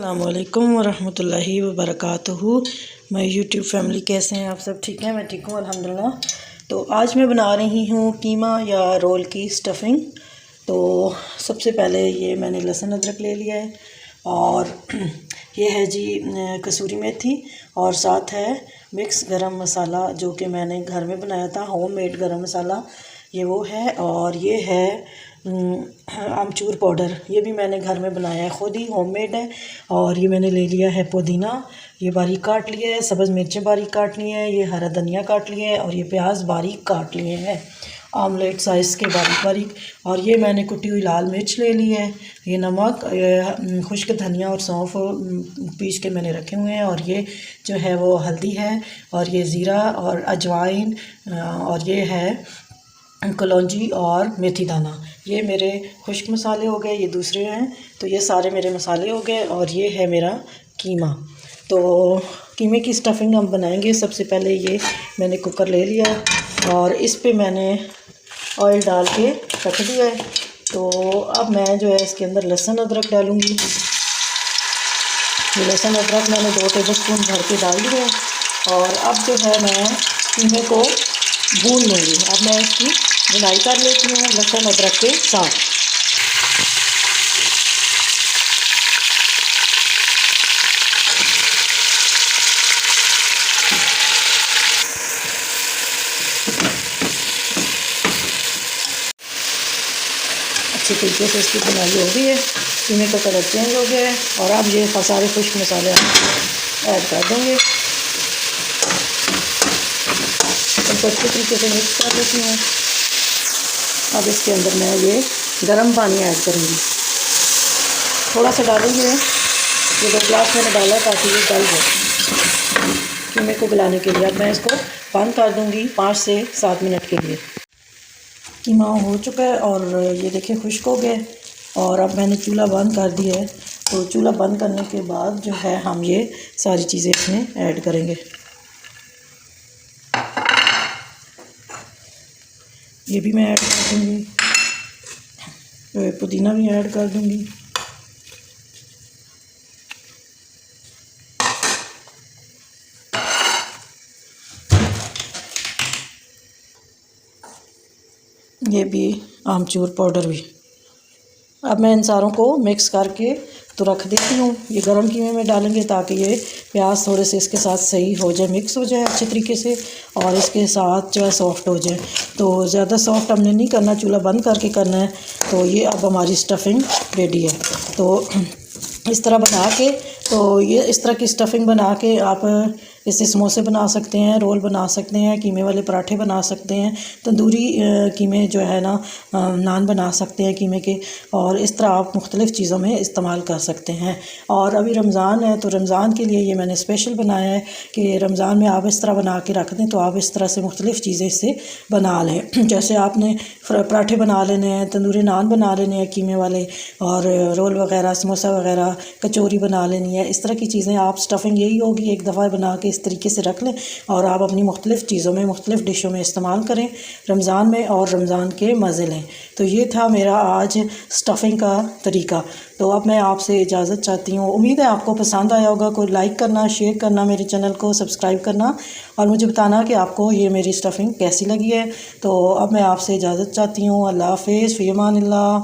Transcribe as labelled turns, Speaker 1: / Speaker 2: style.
Speaker 1: अस्सलामुअलैकुम वरहमतुल्लाहि वबरकातुहू। मैं यूट्यूब फैमिली, कैसे हैं आप सब? ठीक हैं? मैं ठीक हूँ अल्हम्दुलिल्लाह। तो आज मैं बना रही हूँ कीमा या रोल की स्टफ़िंग। तो सबसे पहले ये मैंने लहसुन अदरक ले लिया है और ये है जी कसूरी मेथी और साथ है मिक्स गरम मसाला जो कि मैंने घर में बनाया था, होममेड गरम मसाला ये वो है। और ये है आमचूर पाउडर, ये भी मैंने घर में बनाया है, ख़ुद ही होममेड है। और ये मैंने ले लिया है पुदीना, ये बारीक काट लिया है, सब्ज़ मिर्चें बारीक काट ली हैं, ये हरा धनिया काट लिया है और ये प्याज बारीक काट लिए हैं आमलेट साइज़ के बारीक बारीक। और ये मैंने कुटी हुई लाल मिर्च ले ली है, ये नमक, ये खुश्क धनिया और सौंफ पीस के मैंने रखे हुए हैं। और ये जो है वो हल्दी है और ये ज़ीरा और अजवाइन और ये है कलौंजी और मेथी दाना। ये मेरे खुश्क मसाले हो गए, ये दूसरे हैं। तो ये सारे मेरे मसाले हो गए और ये है मेरा कीमा। तो कीमे की स्टफ़िंग हम बनाएंगे। सबसे पहले ये मैंने कुकर ले लिया और इस पे मैंने ऑयल डाल के रख दिया है। तो अब मैं जो है इसके अंदर लहसुन अदरक डालूँगी। ये लहसुन अदरक मैंने 2 टेबलस्पून भर के डाल दिए हैं। और अब जो है मैं कीमे को भून लूँगी। अब मैं इसकी भुनाई कर लेती हूँ लहसुन अदरक के साथ। अच्छी तरीके से इसकी भुनाई हो गई है, कीमे का कलर चेंज हो गया है। और अब ये सारे खुश्क मसाले ऐड कर दूँगी। इनको अच्छी तरीके से मिक्स कर लेती हूँ। अब इसके अंदर मैं ये गर्म पानी ऐड करूँगी, थोड़ा सा डालूँगी। ये 2 गिलास मैंने डाला ताकि ये गल जाए कीमे को गलाने के लिए। अब मैं इसको बंद कर दूँगी 5 से 7 मिनट के लिए। कीमा हो चुका है और ये देखिए खुश्क हो गया। और अब मैंने चूल्हा बंद कर दिया है। तो चूल्हा बंद करने के बाद जो है हम ये सारी चीज़ें इसमें ऐड करेंगे। ये भी मैं ऐड कर दूँगी, पुदीना भी ऐड कर दूँगी। ये भी आमचूर पाउडर भी। अब मैं इन सारों को मिक्स करके तो रख देती हूँ। ये गरम कीमे में डालेंगे ताकि ये प्याज थोड़े से इसके साथ सही हो जाए, मिक्स हो जाए अच्छे तरीके से और इसके साथ जो है सॉफ्ट हो जाए। तो ज़्यादा सॉफ्ट हमने नहीं करना, चूल्हा बंद करके करना है। तो ये अब हमारी स्टफ़िंग रेडी है। तो इस तरह बना के, तो ये इस तरह की स्टफ़िंग बना के आप इससे समोसे बना सकते हैं, रोल बना सकते हैं, कीमे वाले पराठे बना सकते हैं, तंदूरी कीमे जो है ना नान बना सकते हैं कीमे के। और इस तरह आप मुख्तलिफ़ चीज़ों में इस्तेमाल कर सकते हैं। और अभी रमज़ान है तो रमज़ान के लिए ये मैंने स्पेशल बनाया है कि रमज़ान में आप इस तरह बना के रख दें तो आप इस तरह से मुख्तलिफ़ चीज़ें इससे बना लें। जैसे आपने पराठे बना लेने हैं, तंदूरी नान बना लेने हैं कीमे वाले, और रोल वगैरह, समोसा वगैरह, कचौरी बना लेनी है। इस तरह की चीज़ें आप स्टफ़िंग यही होगी, एक दफ़ा बना के इस तरीके से रख लें और आप अपनी मुख्तलिफ़ चीज़ों में, मुख्तलिफ़ डिशों में इस्तेमाल करें रमज़ान में और रमज़ान के मज़े लें। तो ये था मेरा आज स्टफ़िंग का तरीका। तो अब मैं आपसे इजाज़त चाहती हूँ। उम्मीद है आपको पसंद आया होगा। कोई लाइक करना, शेयर करना, मेरे चैनल को सब्सक्राइब करना और मुझे बताना कि आपको ये मेरी स्टफ़िंग कैसी लगी है। तो अब मैं आपसे इजाज़त चाहती हूँ। अल्लाह हाफ़िज़, फ़ी अमानिल्लाह।